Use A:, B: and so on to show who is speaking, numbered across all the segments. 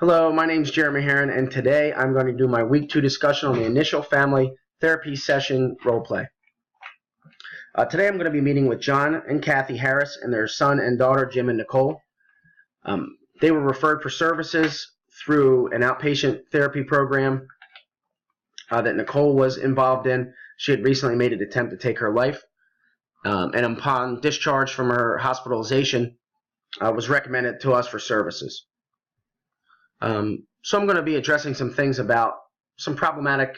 A: Hello, my name is Jeremy Herron, and today I'm going to do my week 2 discussion on the initial family therapy session role play. Today I'm going to be meeting with John and Kathy Harris and their son and daughter, Jim and Nicole. They were referred for services through an outpatient therapy program that Nicole was involved in. She had recently made an attempt to take her life, and upon discharge from her hospitalization, was recommended to us for services. So I'm going to be addressing some things about some problematic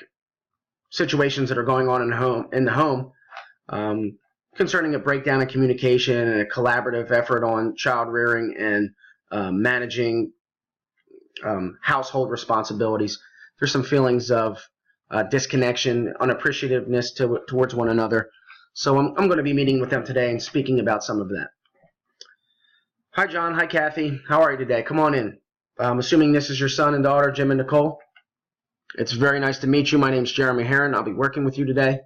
A: situations that are going on in the home concerning a breakdown in communication and a collaborative effort on child rearing and managing household responsibilities. There's some feelings of disconnection, unappreciativeness towards one another. So I'm going to be meeting with them today and speaking about some of that. Hi, John. Hi, Kathy. How are you today? Come on in. I'm assuming this is your son and daughter, Jim and Nicole. It's very nice to meet you. My name is Jeremy Herron. I'll be working with you today.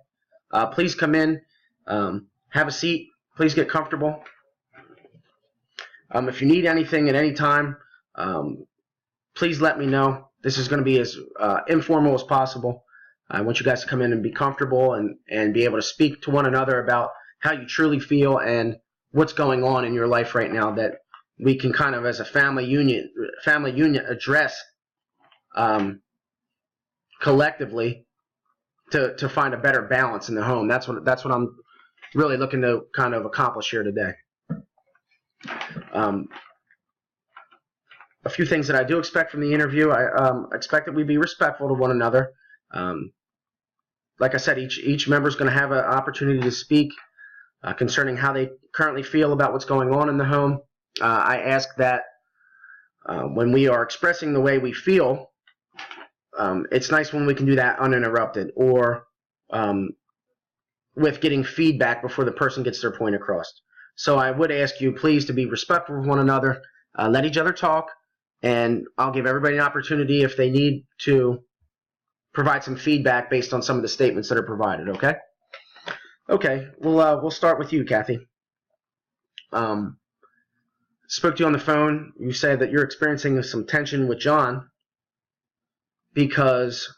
A: Please come in. Have a seat. Please get comfortable. If you need anything at any time, please let me know. This is going to be as informal as possible. I want you guys to come in and be comfortable and be able to speak to one another about how you truly feel and what's going on in your life right now, that we can kind of, as a family unit address collectively to find a better balance in the home. That's what I'm really looking to kind of accomplish here today. A few things that I do expect from the interview. I expect that we be respectful to one another. Like I said, each member is going to have an opportunity to speak concerning how they currently feel about what's going on in the home. I ask that when we are expressing the way we feel, it's nice when we can do that uninterrupted or with getting feedback before the person gets their point across. So I would ask you please to be respectful of one another, let each other talk, and I'll give everybody an opportunity if they need to provide some feedback based on some of the statements that are provided, okay? Okay, we'll start with you, Kathy. Spoke to you on the phone. You said that you're experiencing some tension with John because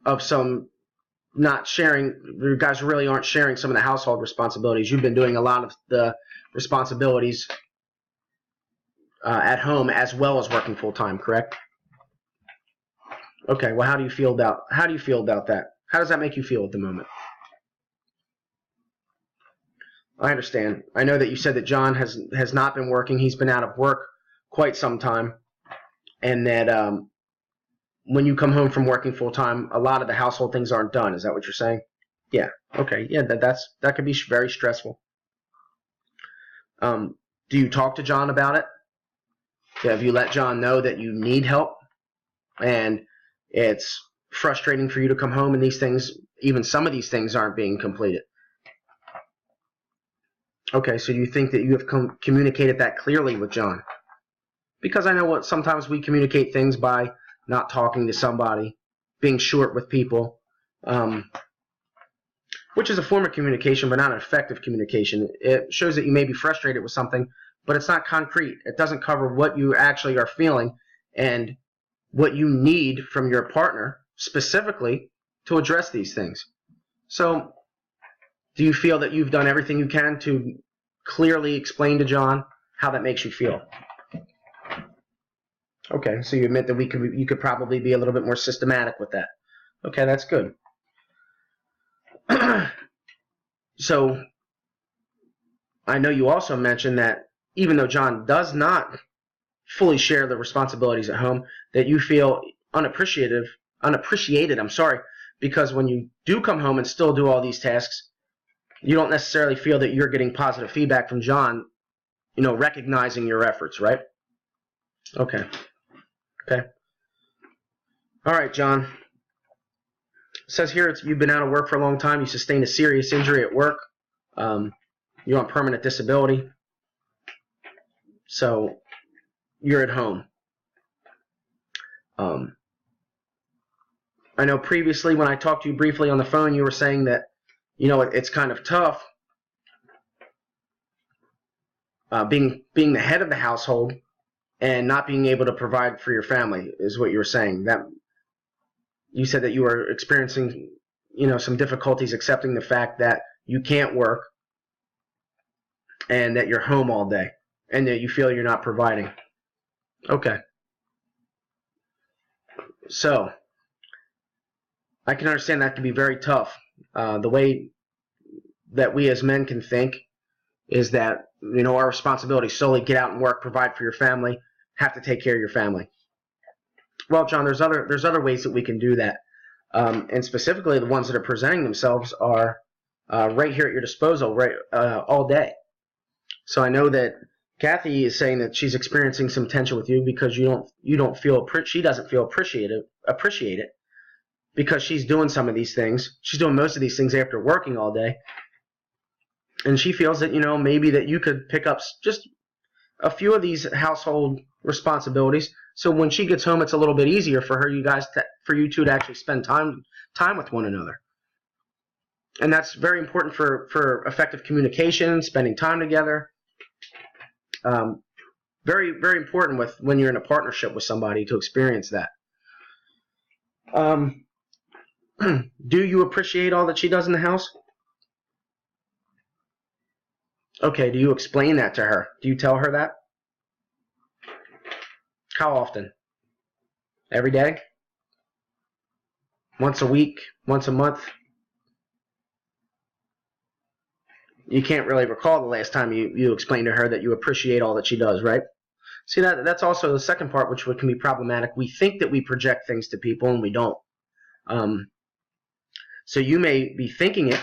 A: of some not sharing. You guys really aren't sharing some of the household responsibilities. You've been doing a lot of the responsibilities at home as well as working full time, correct? Okay. Well, how do you feel about that? How does that make you feel at the moment? I understand. I know that you said that John has not been working. He's been out of work quite some time, and that when you come home from working full time, a lot of the household things aren't done. Is that what you're saying? Yeah. Okay. Yeah. That could be very stressful. Do you talk to John about it? Have you let John know that you need help, and it's frustrating for you to come home and these things, even some of these things, aren't being completed? Okay, so you think that you have communicated that clearly with John? Because I know what sometimes we communicate things by not talking to somebody, being short with people, which is a form of communication, but not an effective communication. It shows that you may be frustrated with something, but it's not concrete. It doesn't cover what you actually are feeling and what you need from your partner specifically to address these things. So, do you feel that you've done everything you can to clearly explain to John how that makes you feel? Okay, so you admit that you could probably be a little bit more systematic with that. Okay, that's good. So, I know you also mentioned that even though John does not fully share the responsibilities at home, that you feel unappreciated, because when you do come home and still do all these tasks, you don't necessarily feel that you're getting positive feedback from John, recognizing your efforts, right? Okay. Okay. All right, John. It says here you've been out of work for a long time. You sustained a serious injury at work. You're on permanent disability. So you're at home. I know previously when I talked to you briefly on the phone, you were saying that it's kind of tough being the head of the household and not being able to provide for your family is what you were saying. That you said that you were experiencing, some difficulties accepting the fact that you can't work and that you're home all day and that you feel you're not providing. Okay. So I can understand that can be very tough. The way that we as men can think is that, our responsibility is solely get out and work, provide for your family, have to take care of your family. Well, John, there's other ways that we can do that. And specifically the ones that are presenting themselves are right here at your disposal, right, all day. So I know that Kathy is saying that she's experiencing some tension with you because she doesn't feel appreciated because she's doing some of these things. She's doing most of these things after working all day. And she feels that, maybe that you could pick up just a few of these household responsibilities. So when she gets home, it's a little bit easier for you two to actually spend time with one another. And that's very important for effective communication, spending time together. Very, very important when you're in a partnership with somebody to experience that. Do you appreciate all that she does in the house? Okay, do you explain that to her? Do you tell her that? How often? Every day? Once a week? Once a month? You can't really recall the last time you explained to her that you appreciate all that she does, right? See, that's also the second part, which can be problematic. We think that we project things to people, and we don't. So you may be thinking it.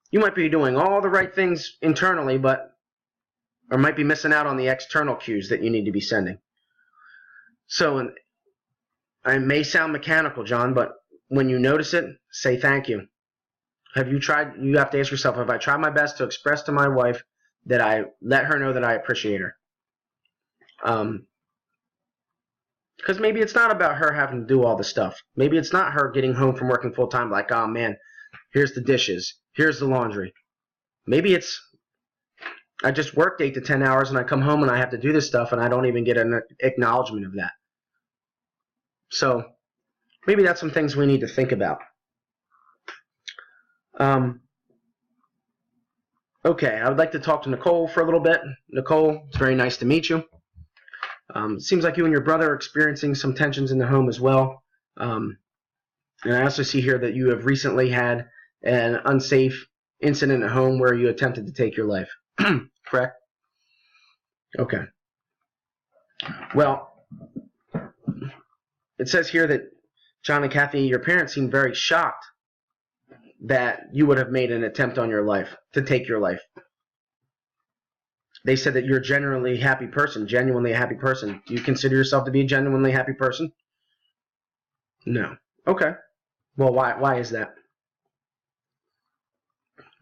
A: You might be doing all the right things internally, or might be missing out on the external cues that you need to be sending. So I may sound mechanical, John, but when you notice it, say thank you. You have to ask yourself, have I tried my best to express to my wife that I let her know that I appreciate her? Because maybe it's not about her having to do all the stuff. Maybe it's not her getting home from working full time like, oh man, here's the dishes, here's the laundry. Maybe it's, I just worked 8 to 10 hours and I come home and I have to do this stuff and I don't even get an acknowledgement of that. So maybe that's some things we need to think about. Okay, I would like to talk to Nicole for a little bit. Nicole, it's very nice to meet you. It seems like you and your brother are experiencing some tensions in the home as well. And I also see here that you have recently had an unsafe incident at home where you attempted to take your life. Correct? Okay. Well, it says here that John and Kathy, your parents, seem very shocked that you would have made an attempt on your life, to take your life. They said that you're a genuinely happy person. Do you consider yourself to be a genuinely happy person? No. Okay. Well, why is that?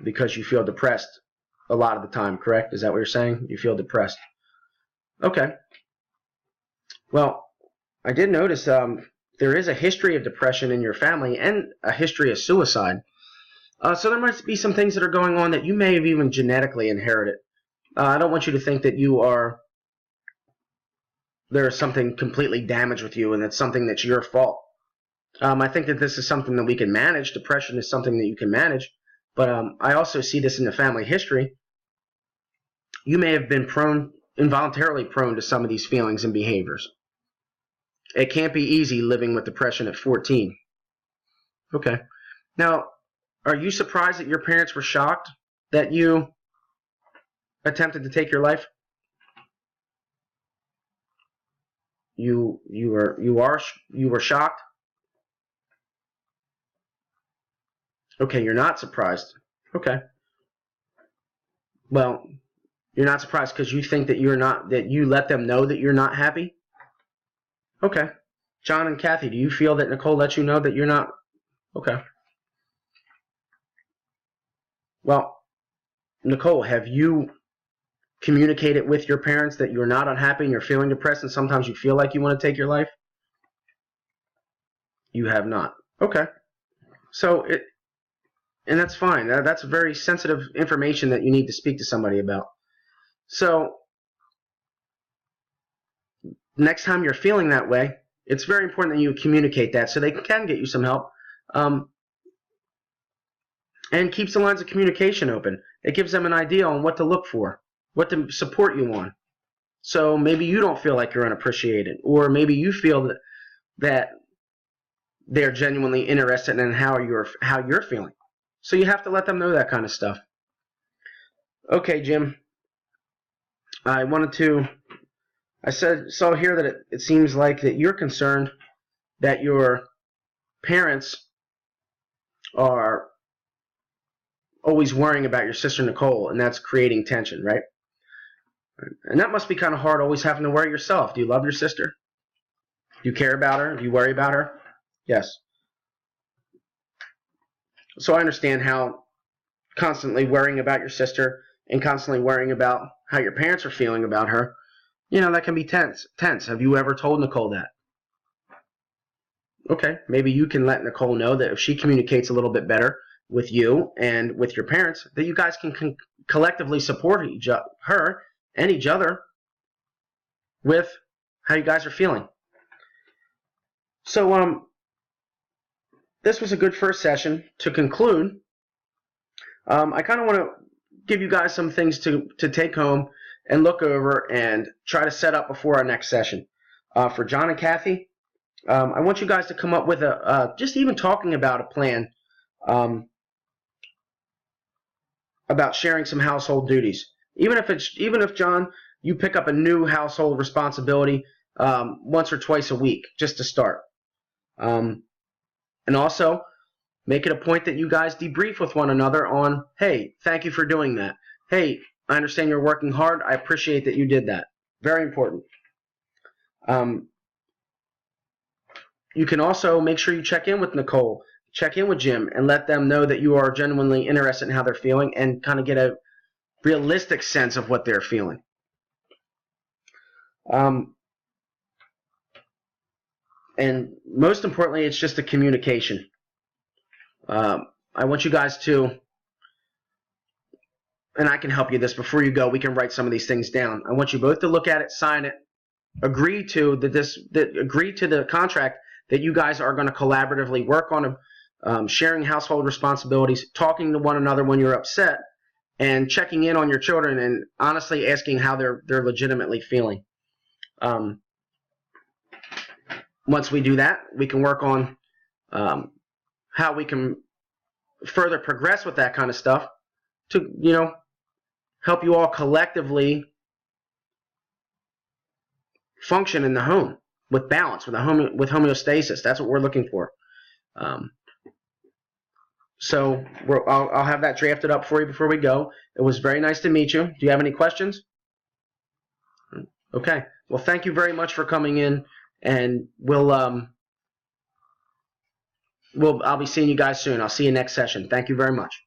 A: Because you feel depressed a lot of the time, correct? Is that what you're saying? You feel depressed. Okay. Well, I did notice there is a history of depression in your family and a history of suicide. So there might be some things that are going on that you may have even genetically inherited. I don't want you to think that there's something completely damaged with you and it's something that's your fault. I think that this is something that we can manage. Depression is something that you can manage. But I also see this in the family history. You may have been involuntarily prone to some of these feelings and behaviors. It can't be easy living with depression at 14. Okay. Now, are you surprised that your parents were shocked that you attempted to take your life? You were shocked? Okay, you're not surprised. Okay. Well, you're not surprised because you think that you let them know that you're not happy? Okay. John and Kathy, do you feel that Nicole let you know that you're not? Okay. Well, Nicole, have you communicated with your parents that you're not unhappy and you're feeling depressed and sometimes you feel like you want to take your life? You have not. Okay. So and that's fine. That's very sensitive information that you need to speak to somebody about. So next time you're feeling that way, it's very important that you communicate that so they can get you some help. And keeps the lines of communication open. It gives them an idea on what to look for, what to support you on. So maybe you don't feel like you're unappreciated, or maybe you feel that they're genuinely interested in how you're feeling. So you have to let them know that kind of stuff. Okay, Jim. I saw here that it seems like that you're concerned that your parents are always worrying about your sister Nicole, and that's creating tension, right? And that must be kind of hard, always having to worry yourself. Do you love your sister? Do you care about her? Do you worry about her? Yes. So I understand how constantly worrying about your sister and constantly worrying about how your parents are feeling about her, that can be tense. Have you ever told Nicole that? Okay, maybe you can let Nicole know that if she communicates a little bit better with you and with your parents, that you guys can collectively support her and each other with how you guys are feeling. So this was a good first session. To conclude, I kind of want to give you guys some things to take home and look over and try to set up before our next session. For John and Kathy, I want you guys to come up with just even talking about a plan about sharing some household duties. Even if John, you pick up a new household responsibility once or twice a week, just to start. And also, make it a point that you guys debrief with one another on, hey, thank you for doing that. Hey, I understand you're working hard. I appreciate that you did that. Very important. You can also make sure you check in with Nicole, check in with Jim, and let them know that you are genuinely interested in how they're feeling and kind of get a realistic sense of what they're feeling. And most importantly, it's just a communication. I want you guys to, and I can help you this before you go, we can write some of these things down. I want you both to look at it, sign it, agree to the contract that you guys are going to collaboratively work on sharing household responsibilities, talking to one another when you're upset, and checking in on your children and honestly asking how they're legitimately feeling. Once we do that, we can work on how we can further progress with that kind of stuff to, help you all collectively function in the home with balance, with homeostasis. That's what we're looking for. So I'll have that drafted up for you before we go. It was very nice to meet you. Do you have any questions? Okay. Well, thank you very much for coming in, and I'll be seeing you guys soon. I'll see you next session. Thank you very much.